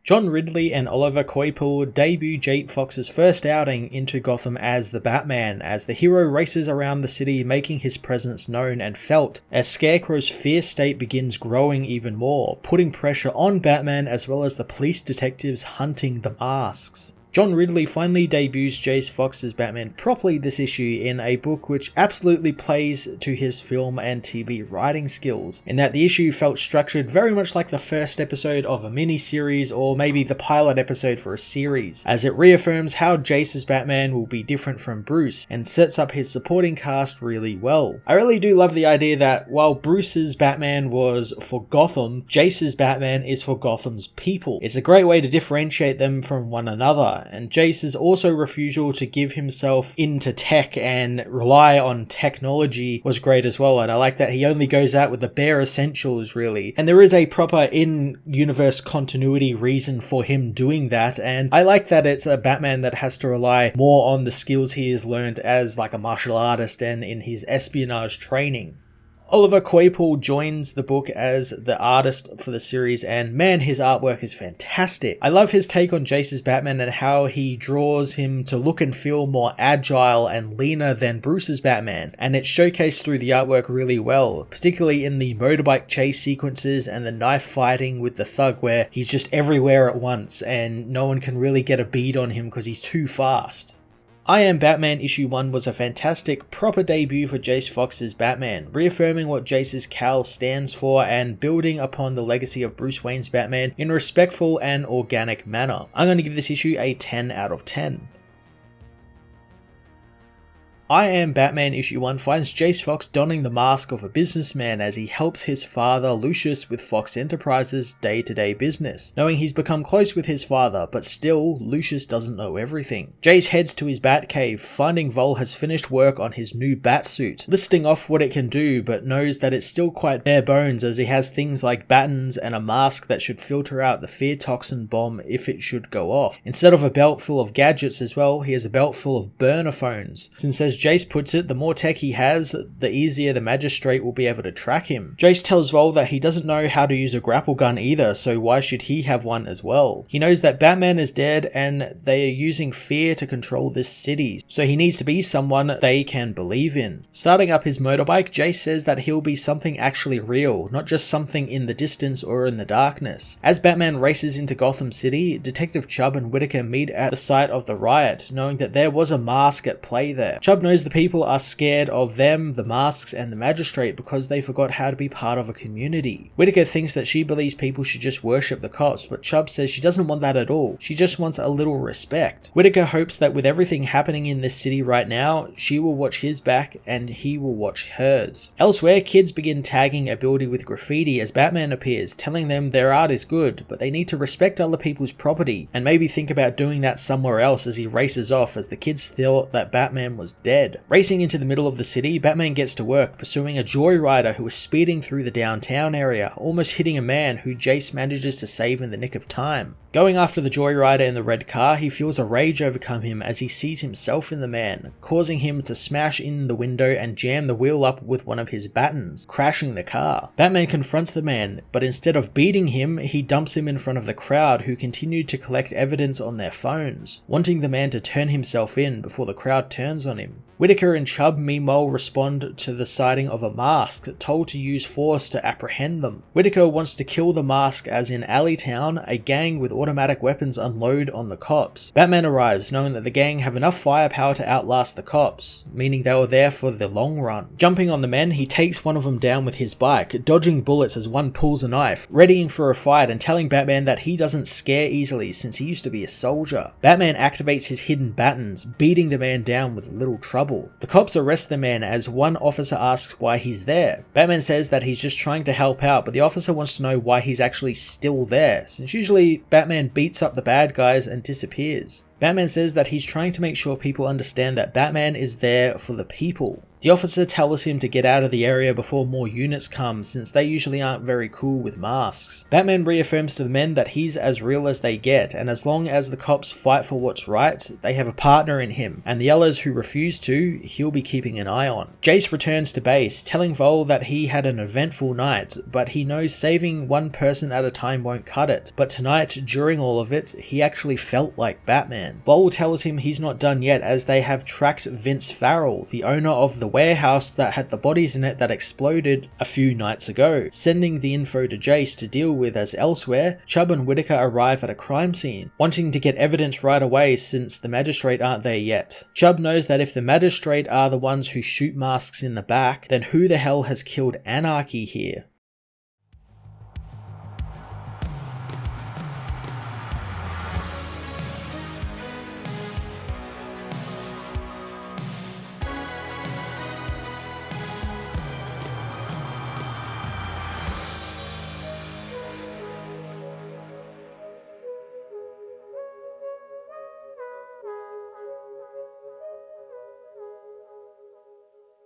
John Ridley and Oliver Coipel debut Jace Fox's first outing into Gotham as the Batman, as the hero races around the city making his presence known and felt, as Scarecrows Fear State begins growing even more, putting pressure on Batman as well as the police detectives hunting the masks. John Ridley finally debuts Jace Fox's Batman properly this issue in a book which absolutely plays to his film and TV writing skills, in that the issue felt structured very much like the first episode of a mini-series or maybe the pilot episode for a series, as it reaffirms how Jace's Batman will be different from Bruce and sets up his supporting cast really well. I really do love the idea that while Bruce's Batman was for Gotham, Jace's Batman is for Gotham's people. It's a great way to differentiate them from one another. And Jace's also refusal to give himself into tech and rely on technology was great as well, and I like that he only goes out with the bare essentials really. And there is a proper in-universe continuity reason for him doing that, and I like that it's a Batman that has to rely more on the skills he has learned as like a martial artist and in his espionage training. Oliver Coipel joins the book as the artist for the series, and man, his artwork is fantastic. I love his take on Jace's Batman and how he draws him to look and feel more agile and leaner than Bruce's Batman, and it's showcased through the artwork really well, particularly in the motorbike chase sequences and the knife fighting with the thug where he's just everywhere at once and no one can really get a bead on him because he's too fast. I Am Batman issue 1 was a fantastic, proper debut for Jace Fox's Batman, reaffirming what Jace's cowl stands for and building upon the legacy of Bruce Wayne's Batman in a respectful and organic manner. I'm going to give this issue a 10 out of 10. I Am Batman issue 1 finds Jace Fox donning the mask of a businessman as he helps his father Lucius with Fox Enterprises' day-to-day business, knowing he's become close with his father, but still, Lucius doesn't know everything. Jace heads to his Batcave, finding Vol has finished work on his new Batsuit, listing off what it can do, but knows that it's still quite bare bones as he has things like battens and a mask that should filter out the fear toxin bomb if it should go off. Instead of a belt full of gadgets as well, he has a belt full of burner phones, since as Jace puts it, the more tech he has, the easier the magistrate will be able to track him. Jace tells Vol that he doesn't know how to use a grapple gun either, so why should he have one as well? He knows that Batman is dead and they are using fear to control this city, so he needs to be someone they can believe in. Starting up his motorbike, Jace says that he'll be something actually real, not just something in the distance or in the darkness. As Batman races into Gotham City, Detective Chubb and Whitaker meet at the site of the riot, knowing that there was a mask at play there. Chubb knows the people are scared of them, the masks, and the magistrate because they forgot how to be part of a community. Whitaker thinks that she believes people should just worship the cops, but Chubb says she doesn't want that at all. She just wants a little respect. Whitaker hopes that with everything happening in this city right now, she will watch his back and he will watch hers. Elsewhere, kids begin tagging a building with graffiti as Batman appears, telling them their art is good, but they need to respect other people's property and maybe think about doing that somewhere else as he races off as the kids thought that Batman was dead. Racing into the middle of the city, Batman gets to work pursuing a joyrider who is speeding through the downtown area, almost hitting a man who Jace manages to save in the nick of time. Going after the joyrider in the red car, he feels a rage overcome him as he sees himself in the man, causing him to smash in the window and jam the wheel up with one of his battens, crashing the car. Batman confronts the man, but instead of beating him, he dumps him in front of the crowd who continue to collect evidence on their phones, wanting the man to turn himself in before the crowd turns on him. Whitaker and Chubb meanwhile respond to the sighting of a mask, told to use force to apprehend them. Whitaker wants to kill the mask as in Alleytown, a gang with automatic weapons unload on the cops. Batman arrives knowing that the gang have enough firepower to outlast the cops, meaning they were there for the long run. Jumping on the men, he takes one of them down with his bike, dodging bullets as one pulls a knife, readying for a fight and telling Batman that he doesn't scare easily since he used to be a soldier. Batman activates his hidden battens, beating the man down with little trouble. The cops arrest the man as one officer asks why he's there. Batman says that he's just trying to help out, but the officer wants to know why he's actually still there, since usually Batman beats up the bad guys and disappears. Batman says that he's trying to make sure people understand that Batman is there for the people. The officer tells him to get out of the area before more units come, since they usually aren't very cool with masks. Batman reaffirms to the men that he's as real as they get, and as long as the cops fight for what's right, they have a partner in him, and the others who refuse to, he'll be keeping an eye on. Jace returns to base, telling Vol that he had an eventful night, but he knows saving one person at a time won't cut it. But tonight, during all of it, he actually felt like Batman. Vol tells him he's not done yet, as they have tracked Vince Farrell, the owner of the warehouse that had the bodies in it that exploded a few nights ago, sending the info to Jace to deal with, as elsewhere, Chubb and Whitaker arrive at a crime scene, wanting to get evidence right away since the magistrate aren't there yet. Chubb knows that if the magistrate are the ones who shoot masks in the back, then who the hell has killed Anarchy here?